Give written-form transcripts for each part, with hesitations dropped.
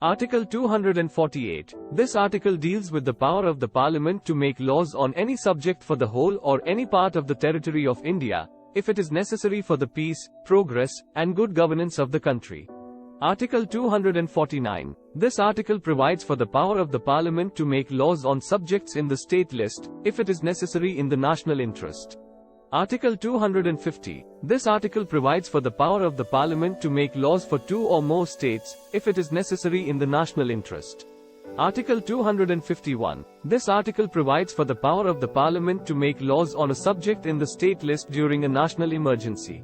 Article 248. This article deals with the power of the Parliament to make laws on any subject for the whole or any part of the territory of India, if it is necessary for the peace, progress, and good governance of the country. Article 249. This article provides for the power of the Parliament to make laws on subjects in the state list, if it is necessary in the national interest. Article 250. This article provides for the power of the Parliament to make laws for two or more states, if it is necessary in the national interest. Article 251. This article provides for the power of the Parliament to make laws on a subject in the state list during a national emergency.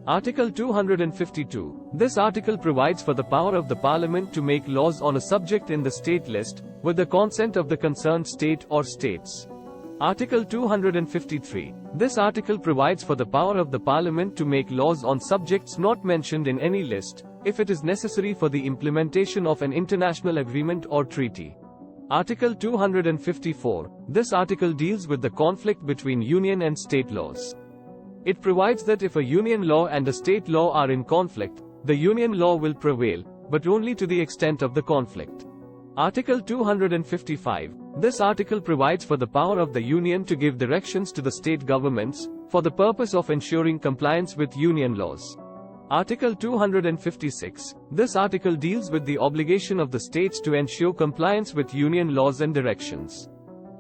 Article 252. This article provides for the power of the Parliament to make laws on a subject in the state list, with the consent of the concerned state or states. Article 253. This article provides for the power of the Parliament to make laws on subjects not mentioned in any list, if it is necessary for the implementation of an international agreement or treaty. Article 254. This article deals with the conflict between union and state laws. It provides that if a union law and a state law are in conflict, the union law will prevail, but only to the extent of the conflict. Article 255. This article provides for the power of the Union to give directions to the state governments, for the purpose of ensuring compliance with Union laws. Article 256. This article deals with the obligation of the states to ensure compliance with Union laws and directions.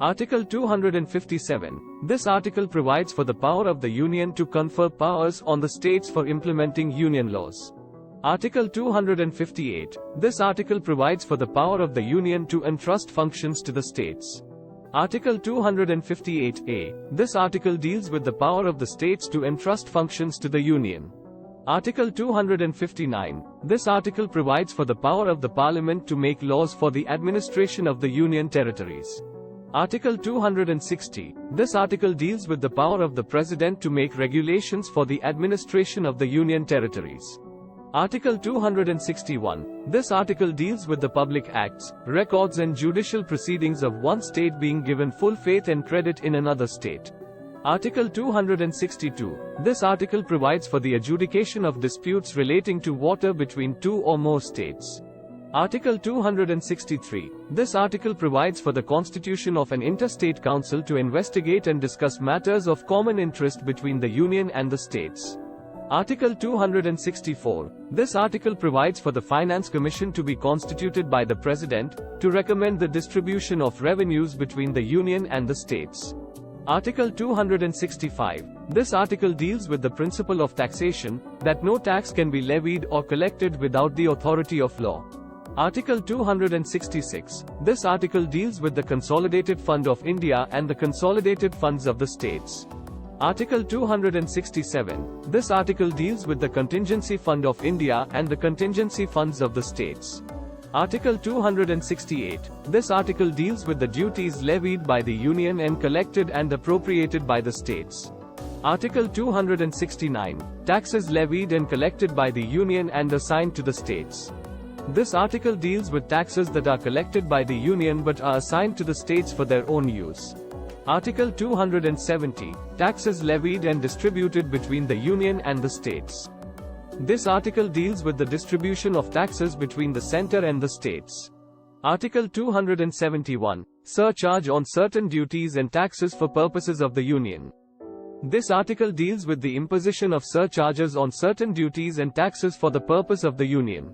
Article 257. This article provides for the power of the Union to confer powers on the states for implementing Union laws. Article 258. This article provides for the power of the Union to entrust functions to the states. Article 258a. This article deals with the power of the states to entrust functions to the Union. Article 259. This article provides for the power of the Parliament to make laws for the administration of the Union territories. Article 260. This article deals with the power of the President to make regulations for the administration of the Union territories. Article 261. This article deals with the public acts, records and judicial proceedings of one state being given full faith and credit in another state. Article 262. This article provides for the adjudication of disputes relating to water between two or more states. Article 263. This article provides for the constitution of an interstate council to investigate and discuss matters of common interest between the Union and the states. Article 264. This article provides for the Finance Commission to be constituted by the President, to recommend the distribution of revenues between the Union and the states. Article 265. This article deals with the principle of taxation, that no tax can be levied or collected without the authority of law. Article 266. This article deals with the Consolidated Fund of India and the Consolidated Funds of the states. Article 267. This article deals with the Contingency Fund of India and the Contingency Funds of the states. Article 268. This article deals with the duties levied by the Union and collected and appropriated by the states. Article 269. Taxes levied and collected by the Union and assigned to the states. This article deals with taxes that are collected by the Union but are assigned to the states for their own use. Article 270. Taxes levied and distributed between the Union and the states. This article deals with the distribution of taxes between the center and the states. Article 271. Surcharge on certain duties and taxes for purposes of the Union. This article deals with the imposition of surcharges on certain duties and taxes for the purpose of the Union.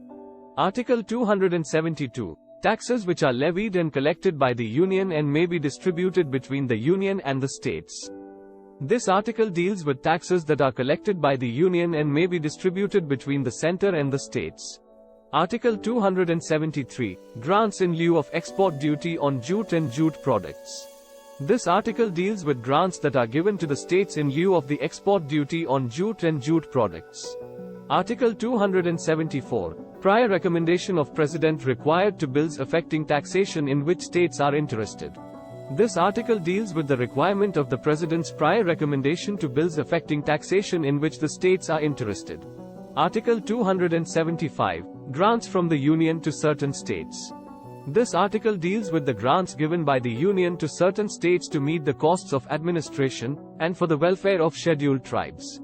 Article 272. Taxes which are levied and collected by the Union and may be distributed between the Union and the states. This article deals with taxes that are collected by the Union and may be distributed between the center and the states. Article 273. Grants in lieu of export duty on jute and jute products. This article deals with grants that are given to the states in lieu of the export duty on jute and jute products. Article 274. Prior recommendation of President required to bills affecting taxation in which states are interested. This article deals with the requirement of the President's prior recommendation to bills affecting taxation in which the states are interested. Article 275. Grants from the Union to certain states. This article deals with the grants given by the Union to certain states to meet the costs of administration, and for the welfare of scheduled tribes.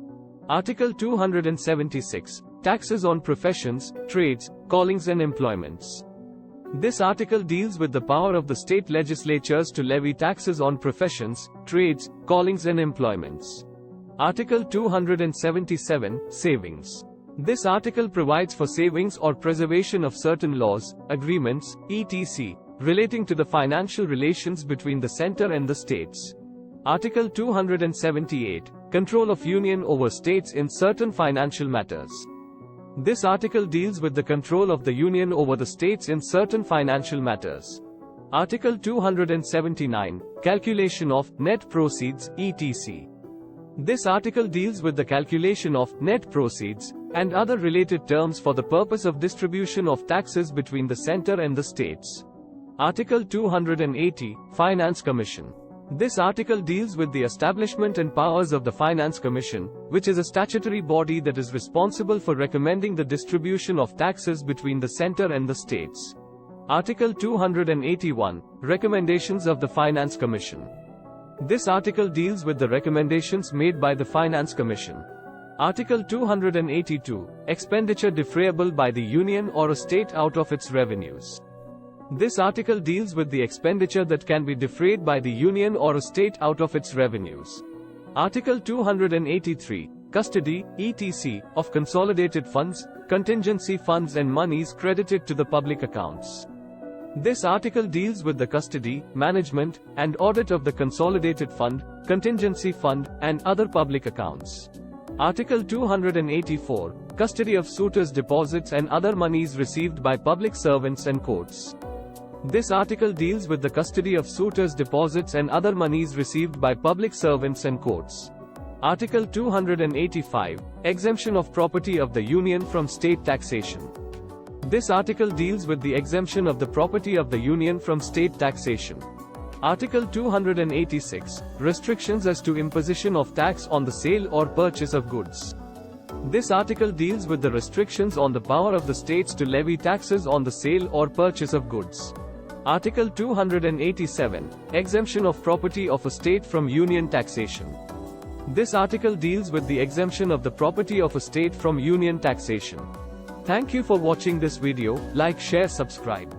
Article 276. Taxes on professions, trades, callings and employments. This article deals with the power of the state legislatures to levy taxes on professions, trades, callings and employments. Article 277, Savings. This article provides for savings or preservation of certain laws, agreements, etc., relating to the financial relations between the center and the states. Article 278, Control of Union over states in certain financial matters. This article deals with the control of the Union over the states in certain financial matters. Article 279, Calculation of net proceeds, etc. This article deals with the calculation of net proceeds and other related terms for the purpose of distribution of taxes between the center and the states. Article 280, Finance Commission. This article deals with the establishment and powers of the Finance Commission, which is a statutory body that is responsible for recommending the distribution of taxes between the center and the states. Article 281, Recommendations of the Finance Commission. This article deals with the recommendations made by the Finance Commission. Article 282, Expenditure defrayable by the Union or a state out of its revenues. This article deals with the expenditure that can be defrayed by the Union or a state out of its revenues. Article 283, Custody, etc., of consolidated funds, contingency funds and monies credited to the public accounts. This article deals with the custody, management, and audit of the consolidated fund, contingency fund, and other public accounts. Article 284, Custody of suitors' deposits and other monies received by public servants and courts. This article deals with the custody of suitors' deposits and other monies received by public servants and courts. Article 285, Exemption of property of the Union from state taxation. This article deals with the exemption of the property of the Union from state taxation. Article 286, Restrictions as to imposition of tax on the sale or purchase of goods. This article deals with the restrictions on the power of the states to levy taxes on the sale or purchase of goods. Article 287, Exemption of property of a state from Union taxation. This article deals with the exemption of the property of a state from Union taxation. Thank you for watching this video. Like, share, subscribe.